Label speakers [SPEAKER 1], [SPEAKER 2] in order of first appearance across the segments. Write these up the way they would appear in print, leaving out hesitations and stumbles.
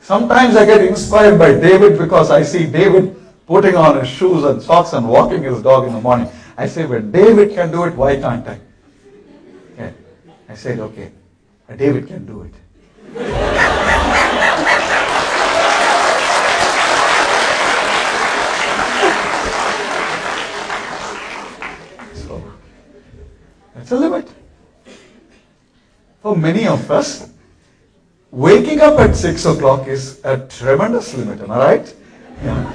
[SPEAKER 1] Sometimes I get inspired by David because I see David putting on his shoes and socks and walking his dog in the morning. I say, when David can do it, why can't I? Okay. I said, okay, David can do it. So, that's a limit. For many of us, waking up at 6 o'clock is a tremendous limit, am I right? Yeah.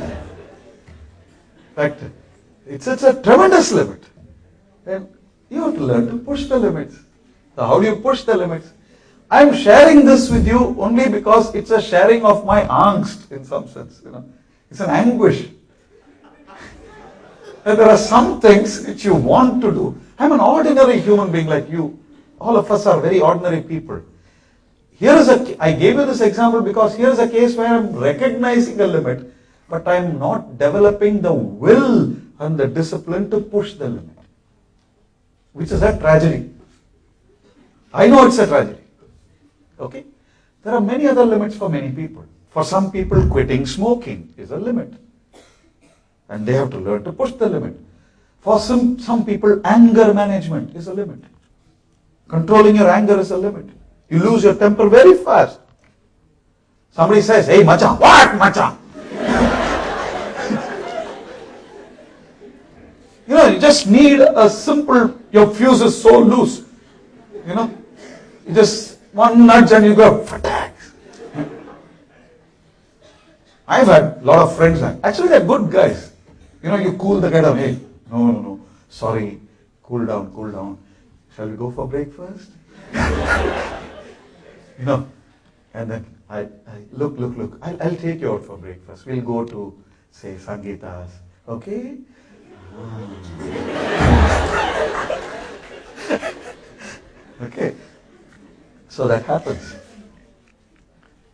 [SPEAKER 1] In fact, it's a tremendous limit. Then you have to learn to push the limits. So how do you push the limits? I'm sharing this with you only because it's a sharing of my angst in some sense. It's an anguish. And there are some things which you want to do. I'm an ordinary human being like you. All of us are very ordinary people. I gave you this example because here's a case where I'm recognizing a limit, but I'm not developing the will and the discipline to push the limit, which is a tragedy. I know it's a tragedy. Okay? There are many other limits for many people. For some people, quitting smoking is a limit. And they have to learn to push the limit. For some people, anger management is a limit. Controlling your anger is a limit. You lose your temper very fast. Somebody says, hey, macha, what macha? You just need a simple, your fuse is so loose. You just one nudge and you go, attacks. I've had a lot of friends, actually they're good guys. You cool the guy down, hey, no, sorry, cool down. Shall we go for breakfast? And then I look, I'll take you out for breakfast. We'll go to, say, Sangeeta's, okay? Okay, so that happens.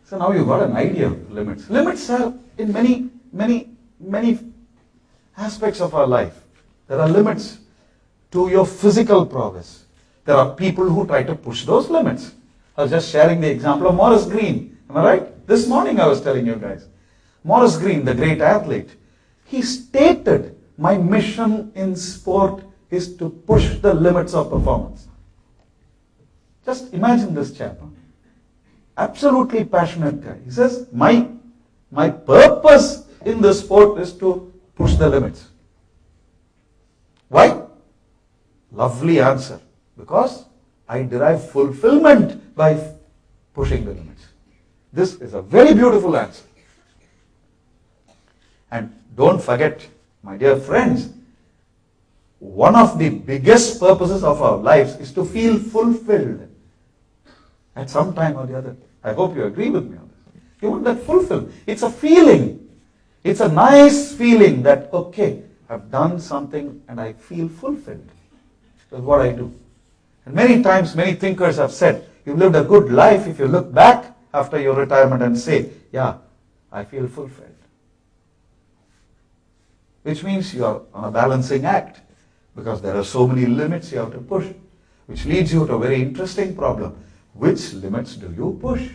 [SPEAKER 1] So now you've got an idea of limits. Limits are in many aspects of our life. There are limits to your physical prowess. There are people who try to push those limits. I was just sharing the example of Maurice Green. Am I right? This morning I was telling you guys. Maurice Green, the great athlete, he stated, my mission in sport is to push the limits of performance. Just imagine this chap. Absolutely passionate guy. He says, my purpose in the sport is to push the limits. Why? Lovely answer. Because I derive fulfillment by pushing the limits. This is a very beautiful answer. And don't forget, my dear friends, one of the biggest purposes of our lives is to feel fulfilled at some time or the other. I hope you agree with me on this. You want that fulfilled. It's a feeling. It's a nice feeling that, okay, I've done something and I feel fulfilled. That's what I do. And many times, many thinkers have said, you've lived a good life if you look back after your retirement and say, yeah, I feel fulfilled. Which means you are on a balancing act, because there are so many limits you have to push, which leads you to a very interesting problem. Which limits do you push?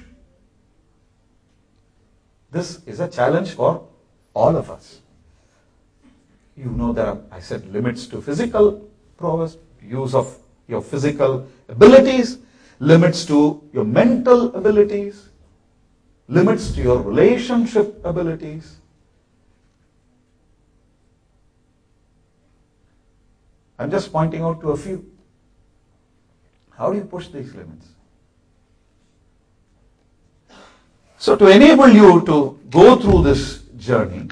[SPEAKER 1] This is a challenge for all of us. You know there are, I said, limits to physical prowess, use of your physical abilities, limits to your mental abilities, limits to your relationship abilities. I'm just pointing out to a few. How do you push these limits? So to enable you to go through this journey,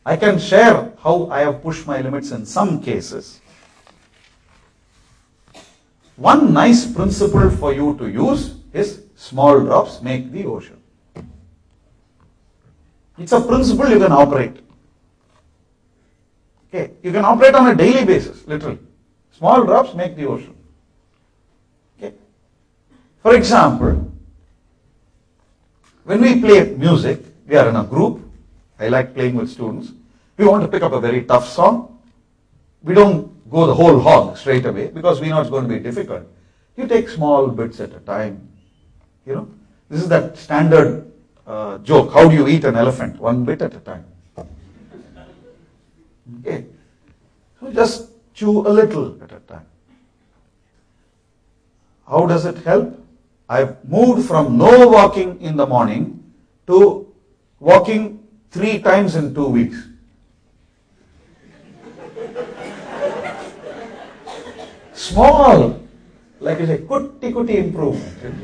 [SPEAKER 1] I can share how I have pushed my limits in some cases. One nice principle for you to use is small drops make the ocean. It's a principle you can operate. Okay, you can operate on a daily basis, literally. Small drops make the ocean. Okay. For example, when we play music, we are in a group. I like playing with students. We want to pick up a very tough song. We don't go the whole hog straight away because we know it's going to be difficult. You take small bits at a time. This is that standard joke. How do you eat an elephant? One bit at a time. Okay. So just chew a little at a time. How does it help? I've moved from no walking in the morning to walking 3 times in 2 weeks. Small, like you say, kuti improvement.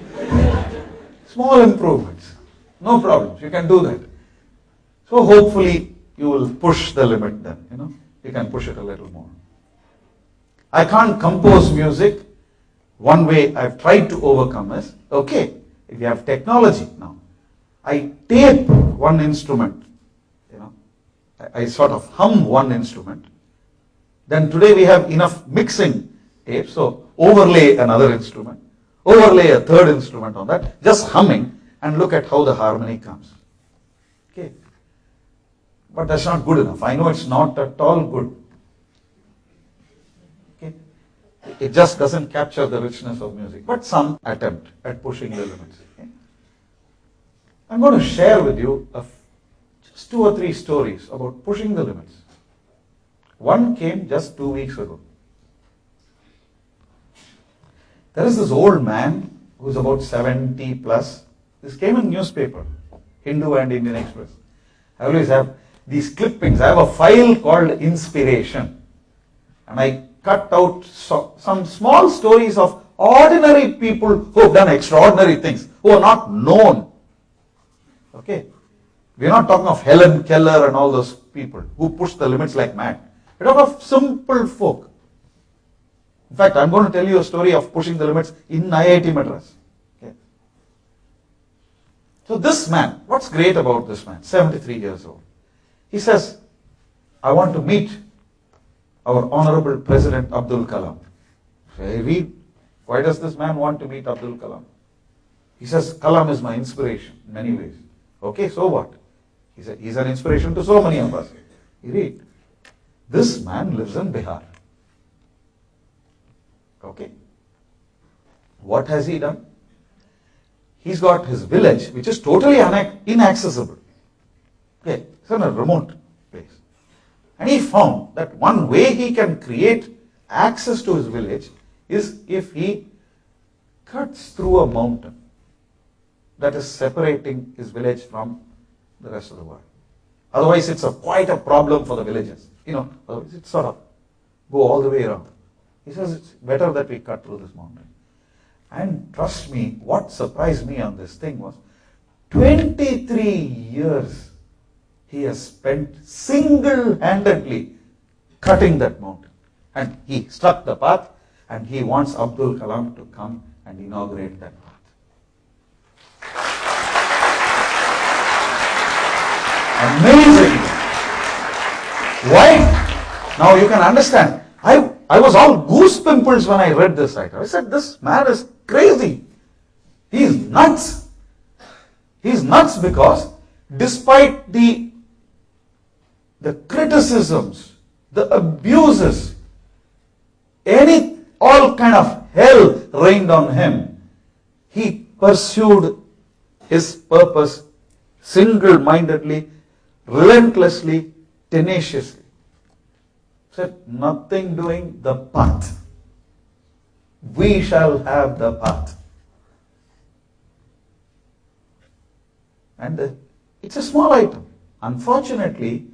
[SPEAKER 1] Small improvements. No problems. You can do that. So hopefully you will push the limit then. You can push it a little more. I can't compose music. One way I've tried to overcome is, okay, if you have technology now, I tape one instrument. I sort of hum one instrument. Then today we have enough mixing tape, so overlay another instrument, overlay a third instrument on that, just humming, and look at how the harmony comes. Okay. But that's not good enough. I know it's not at all good. Okay. It just doesn't capture the richness of music, but some attempt at pushing the limits. Okay. I'm going to share with you just 2 or 3 stories about pushing the limits. One came just 2 weeks ago. There is this old man who's about 70 plus. This came in newspaper, Hindu and Indian Express. I always have these clippings. I have a file called Inspiration. And I cut out some small stories of ordinary people who have done extraordinary things, who are not known. Okay. We're not talking of Helen Keller and all those people who push the limits like mad. We're talking of simple folk. In fact, I'm going to tell you a story of pushing the limits in IIT Madras. Okay. So this man, what's great about this man, 73 years old, he says, I want to meet our Honorable President Abdul Kalam. So I read, why does this man want to meet Abdul Kalam? He says, Kalam is my inspiration in many ways. Okay, so what? He said, he's an inspiration to so many of us. You read, this man lives in Bihar. Okay. What has he done? He's got his village, which is totally inaccessible. Okay, it's in a remote place. And he found that one way he can create access to his village is if he cuts through a mountain that is separating his village from the rest of the world. Otherwise, it's quite a problem for the villagers. Otherwise it's sort of go all the way around. He says it's better that we cut through this mountain. And trust me, what surprised me on this thing was 23 years he has spent single-handedly cutting that mountain. And he struck the path, and he wants Abdul Kalam to come and inaugurate that path. Amazing. Why? Now you can understand. I was all goose pimples when I read this item. I said, this man is crazy. He's nuts. He's nuts because despite the criticisms, the abuses, all kind of hell rained on him, he pursued his purpose single-mindedly, relentlessly, tenaciously. Said, nothing doing, the path. We shall have the path. And it's a small item. Unfortunately,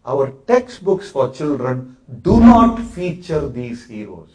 [SPEAKER 1] our textbooks for children do not feature these heroes.